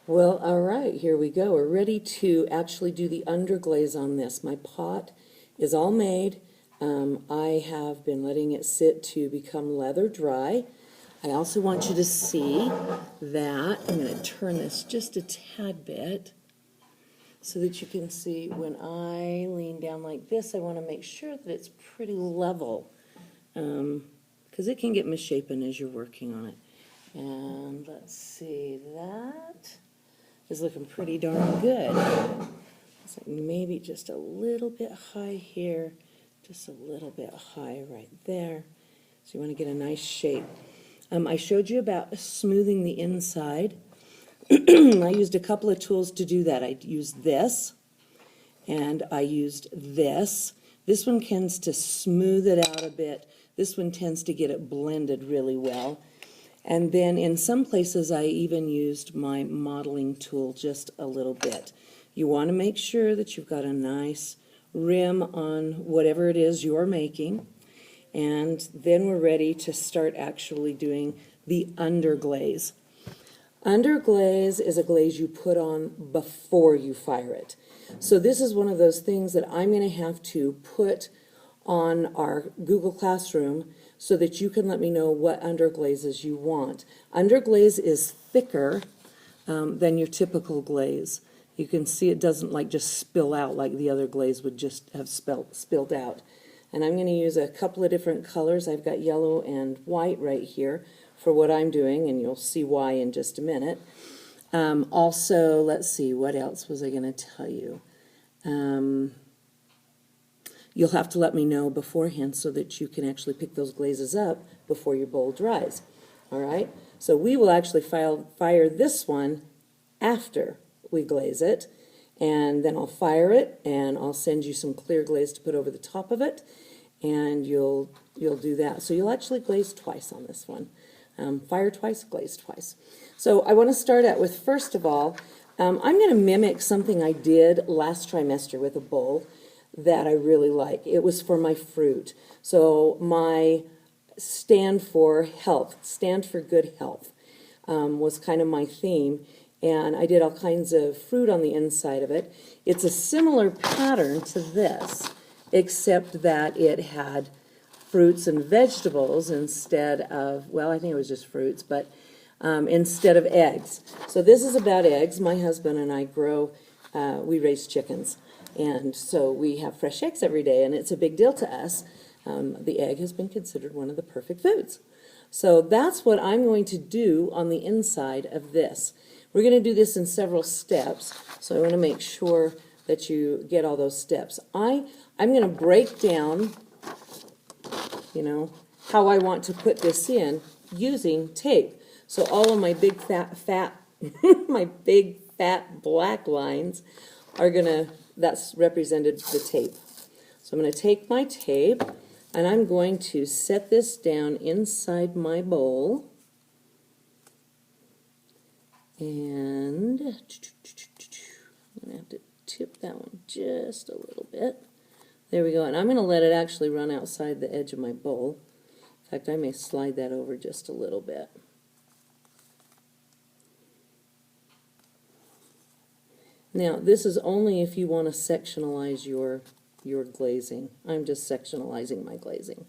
Well, all right, here we go. We're ready to actually do the underglaze on this. My pot is all made. I have been letting it sit to become leather dry. I also want you to see that I'm going to turn this just a tad bit so that you can see when I lean down like this, I want to make sure that it's pretty level because it can get misshapen as you're working on it. And let's see, that is looking pretty darn good. So maybe just a little bit high here, just a little bit high right there. So you want to get a nice shape. I showed you about smoothing the inside. I used a couple of tools to do that. I used this, and I used this. This one tends to smooth it out a bit. This one tends to get it blended really well. And then in some places I even used my modeling tool just a little bit. You want to make sure that you've got a nice rim on whatever it is you're making. And then we're ready to start actually doing the underglaze. Underglaze is a glaze you put on before you fire it. So this is one of those things that I'm going to have to put on our Google Classroom so that you can let me know what underglazes you want. Underglaze is thicker than your typical glaze. You can see it doesn't like just spill out like the other glaze would just have spilled out. And I'm going to use a couple of different colors. I've got yellow and white right here for what I'm doing, and you'll see why in just a minute. Also, let's see, what else was I going to tell you? You'll have to let me know beforehand so that you can actually pick those glazes up before your bowl dries. All right? So we will actually fire this one after we glaze it, and then I'll fire it, and I'll send you some clear glaze to put over the top of it, and you'll do that. So you'll actually glaze twice on this one. Fire twice, glaze twice. So I want to start out with, first of all, I'm going to mimic something I did last trimester with a bowl that I really like. It was for my fruit. So my stand for health, stand for good health, was kind of my theme. And I did all kinds of fruit on the inside of it. It's a similar pattern to this, except that it had fruits and vegetables instead of, well, I think it was just fruits, but instead of eggs. So this is about eggs. My husband and I we raise chickens. And so we have fresh eggs every day, and it's a big deal to us. The egg has been considered one of the perfect foods. So that's what I'm going to do on the inside of this. We're going to do this in several steps, so I want to make sure that you get all those steps. I'm going to break down, how I want to put this in using tape. So all of my big fat my big fat black lines are that's represented the tape. So I'm going to take my tape and I'm going to set this down inside my bowl. And I'm going to have to tip that one just a little bit. There we go. And I'm going to let it actually run outside the edge of my bowl. In fact, I may slide that over just a little bit. Now, this is only if you want to sectionalize your glazing. I'm just sectionalizing my glazing.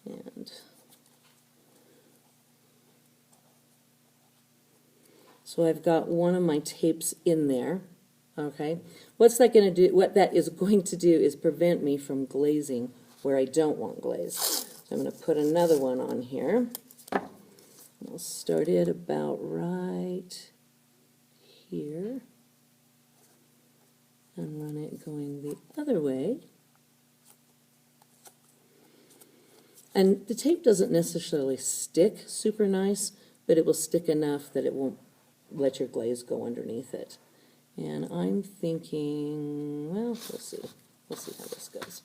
And so I've got one of my tapes in there. Okay, what's that going to do? What that is going to do is prevent me from glazing where I don't want glaze. So I'm going to put another one on here. I'll start it about right here and run it going the other way. And the tape doesn't necessarily stick super nice, but it will stick enough that it won't let your glaze go underneath it. And I'm thinking, well, we'll see. We'll see how this goes.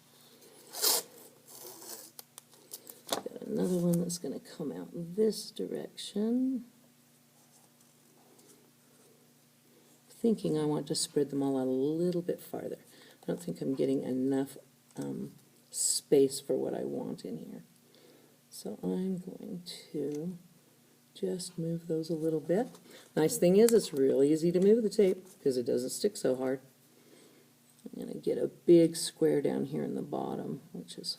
Got another one that's going to come out this direction. Thinking I want to spread them all out a little bit farther. I don't think I'm getting enough space for what I want in here. So I'm going to just move those a little bit. Nice thing is it's really easy to move the tape because it doesn't stick so hard. I'm going to get a big square down here in the bottom, which is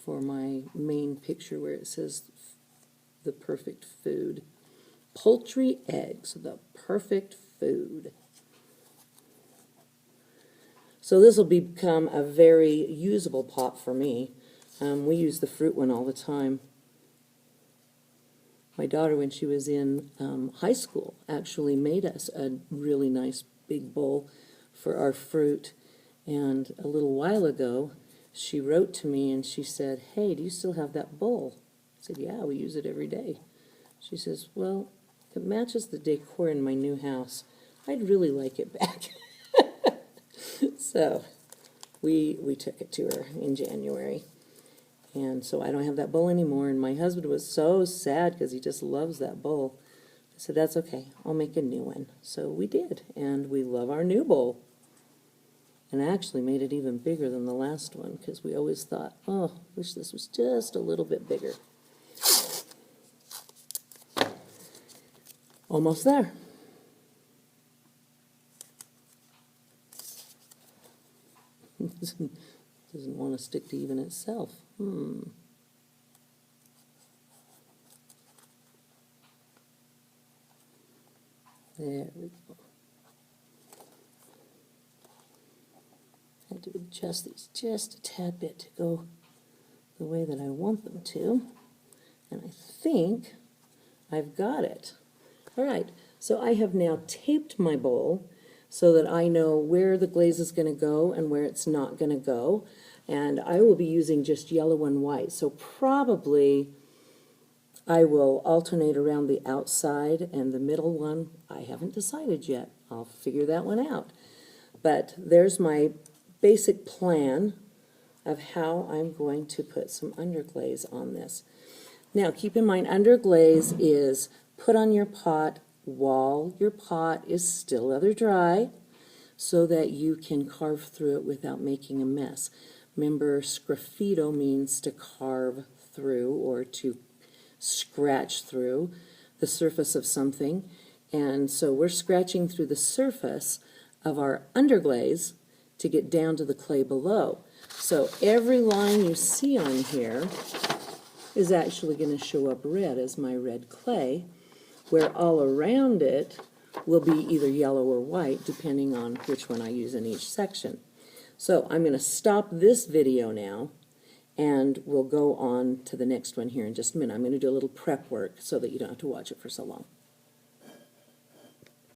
for my main picture where it says the perfect food. Poultry eggs, the perfect food. So this will become a very usable pot for me. We use the fruit one all the time. My daughter, when she was in high school, actually made us a really nice big bowl for our fruit. And a little while ago, she wrote to me and she said, "Hey, do you still have that bowl?" I said, "Yeah, we use it every day." She says, "Well, it matches the decor in my new house. I'd really like it back." So we took it to her in January. And so I don't have that bowl anymore, and my husband was so sad because he just loves that bowl. I said, "That's okay, I'll make a new one." So we did, and we love our new bowl. And I actually made it even bigger than the last one because we always thought, oh, wish this was just a little bit bigger. Almost there. Doesn't want to stick to even itself. There we go. I had to adjust these just a tad bit to go the way that I want them to. And I think I've got it. All right, so I have now taped my bowl so that I know where the glaze is going to go and where it's not going to go. And I will be using just yellow and white. So probably I will alternate around the outside and the middle one. I haven't decided yet. I'll figure that one out. But there's my basic plan of how I'm going to put some underglaze on this. Now keep in mind, underglaze is put on your pot while your pot is still leather dry so that you can carve through it without making a mess. Remember, SGRAFFITO means to carve through or to scratch through the surface of something. And so we're scratching through the surface of our underglaze to get down to the clay below. So every line you see on here is actually going to show up red as my red clay, where all around it will be either yellow or white, depending on which one I use in each section. So I'm going to stop this video now, and we'll go on to the next one here in just a minute. I'm going to do a little prep work so that you don't have to watch it for so long.